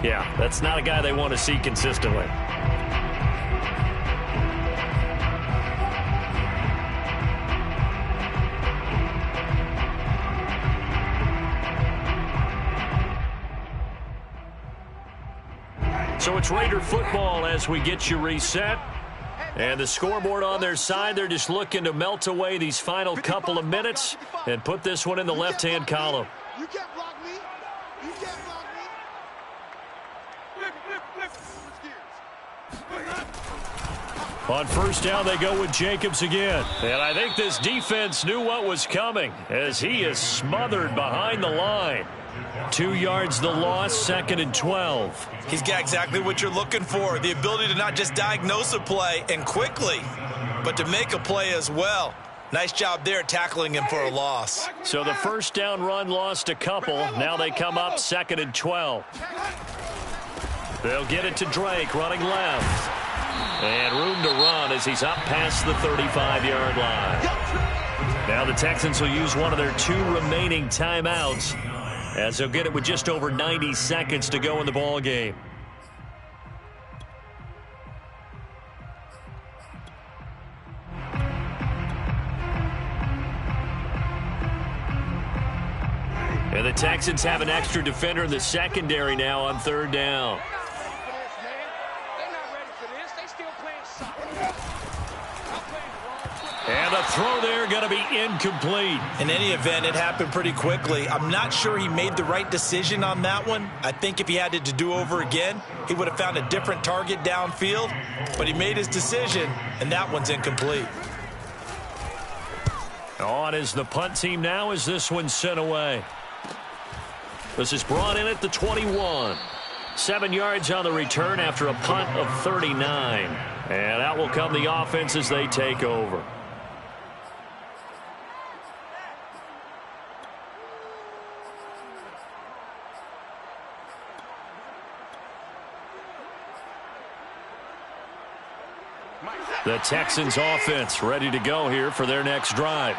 Yeah, that's not a guy they want to see consistently. So it's Raider football as we get you reset. And the scoreboard on their side, they're just looking to melt away these final couple of minutes and put this one in the left-hand column. You can't block me. You can't block me. On first down, they go with Jacobs again. And I think this defense knew what was coming as he is smothered behind the line. 2 yards the loss, 2nd and 12. He's got exactly what you're looking for, the ability to not just diagnose a play and quickly, but to make a play as well. Nice job there tackling him for a loss. So the first down run lost a couple. Now they come up 2nd and 12. They'll get it to Drake running left. And room to run as he's up past the 35-yard line. Now the Texans will use one of their 2 remaining timeouts, as they'll get it with just over 90 seconds to go in the ball game. And the Texans have an extra defender in the secondary now on 3rd down. And the throw there going to be incomplete. In any event, it happened pretty quickly. I'm not sure he made the right decision on that one. I think if he had it to do over again, he would have found a different target downfield. But he made his decision, and that one's incomplete. On is the punt team now as this one's sent away. This is brought in at the 21. 7 yards on the return after a punt of 39. And out will come the offense as they take over. The Texans offense ready to go here for their next drive.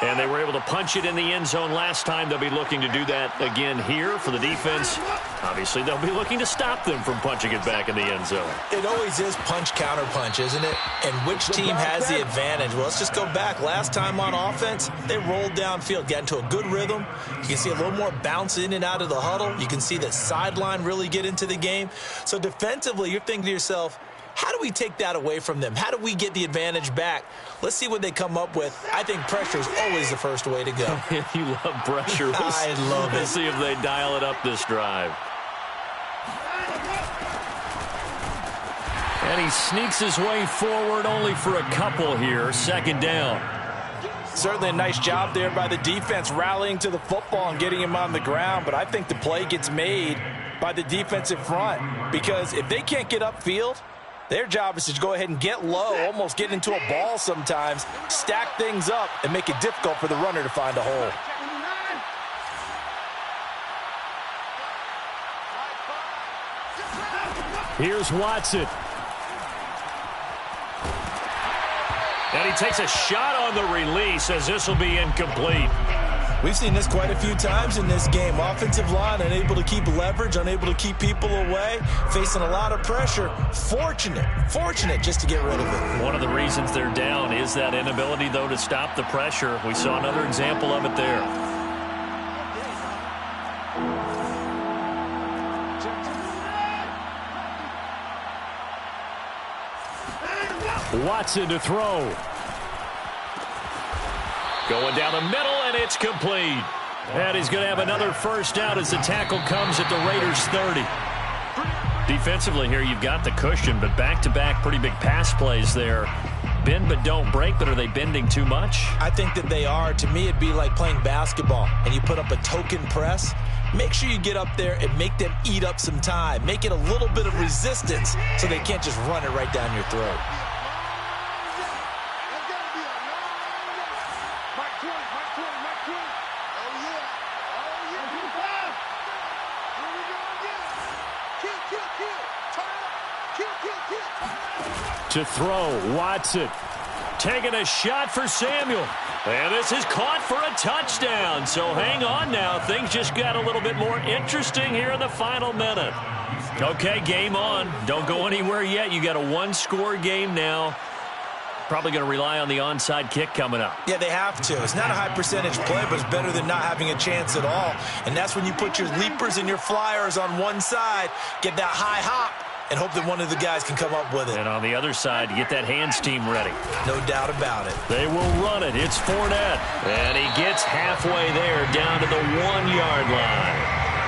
And they were able to punch it in the end zone last time. They'll be looking to do that again here for the defense. Obviously, they'll be looking to stop them from punching it back in the end zone. It always is punch-counter-punch, isn't it? And which team has the advantage? Well, let's just go back. Last time on offense, they rolled downfield, got into a good rhythm. You can see a little more bounce in and out of the huddle. You can see the sideline really get into the game. So defensively, you're thinking to yourself, how do we take that away from them? How do we get the advantage back? Let's see what they come up with. I think pressure is always the first way to go. You love pressure. I love it. Let's see if they dial it up this drive. And he sneaks his way forward only for a couple here. Second down. Certainly a nice job there by the defense rallying to the football and getting him on the ground. But I think the play gets made by the defensive front, because if they can't get upfield, their job is to go ahead and get low, almost get into a ball sometimes, stack things up, and make it difficult for the runner to find a hole. Here's Watson. And he takes a shot on the release as this will be incomplete. We've seen this quite a few times in this game. Offensive line unable to keep leverage, unable to keep people away, facing a lot of pressure. Fortunate just to get rid of it. One of the reasons they're down is that inability, though, to stop the pressure. We saw another example of it there. Watson to throw. Going down the middle, and it's complete. And he's going to have another first down as the tackle comes at the Raiders' 30. Defensively here, you've got the cushion, but back-to-back pretty big pass plays there. Bend but don't break, but are they bending too much? I think that they are. To me, it'd be like playing basketball, and you put up a token press. Make sure you get up there and make them eat up some time. Make it a little bit of resistance so they can't just run it right down your throat. To throw, Watson. Taking a shot for Samuel. And this is caught for a touchdown. So hang on now. Things just got a little bit more interesting here in the final minute. Okay, game on. Don't go anywhere yet. You got a one-score game now. Probably going to rely on the onside kick coming up. Yeah, they have to. It's not a high-percentage play, but it's better than not having a chance at all. And that's when you put your leapers and your flyers on one side, get that high hop, and hope that one of the guys can come up with it. And on the other side, get that hands team ready. No doubt about it. They will run it. It's Fournette. And he gets halfway there down to the 1-yard line.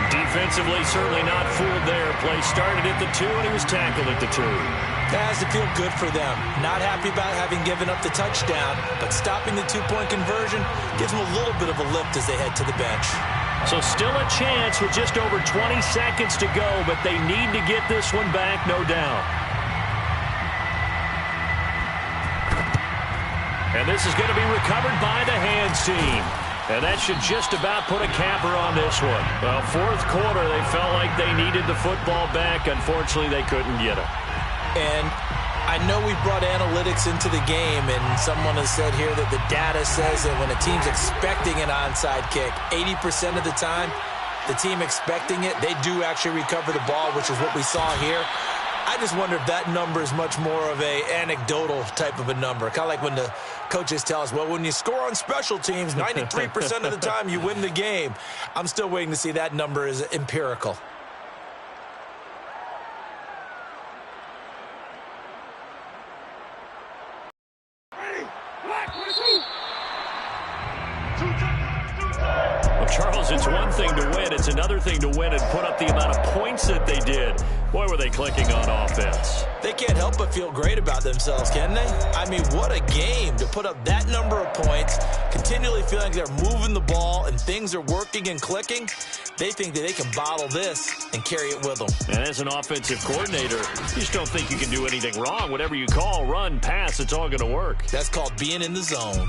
Defensively, certainly not fooled there. Play started at the 2, and he was tackled at the 2. That has to feel good for them. Not happy about having given up the touchdown, but stopping the two-point conversion gives them a little bit of a lift as they head to the bench. So still a chance with just over 20 seconds to go, but they need to get this one back, no doubt. And this is going to be recovered by the hands team. And that should just about put a capper on this one. Well, fourth quarter, they felt like they needed the football back. Unfortunately, they couldn't get it. And I know we've brought analytics into the game, and someone has said here that the data says that when a team's expecting an onside kick, 80% of the time, the team expecting it, they do actually recover the ball, which is what we saw here. I just wonder if that number is much more of a anecdotal type of a number. Kind of like when the coaches tell us, well, when you score on special teams, 93% of the time you win the game. I'm still waiting to see that number is empirical. Well, Charles, it's one thing to win. It's another thing to win and put up the amount of points that they did. Boy, were they clicking on offense. They can't help but feel great about themselves, can they? I mean, what a game to put up that number of points, continually feeling like they're moving the ball and things are working and clicking. They think that they can bottle this and carry it with them. And as an offensive coordinator, you just don't think you can do anything wrong. Whatever you call, run, pass, it's all going to work. That's called being in the zone.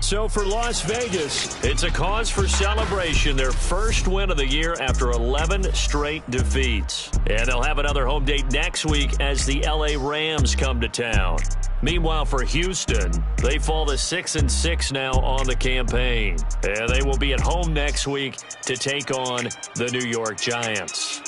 So for Las Vegas, it's a cause for celebration. Their first win of the year after 11 straight defeats. And they'll have another home date next week as the LA Rams come to town. Meanwhile, for Houston, they fall to 6-6 now on the campaign. And they will be at home next week to take on the New York Giants.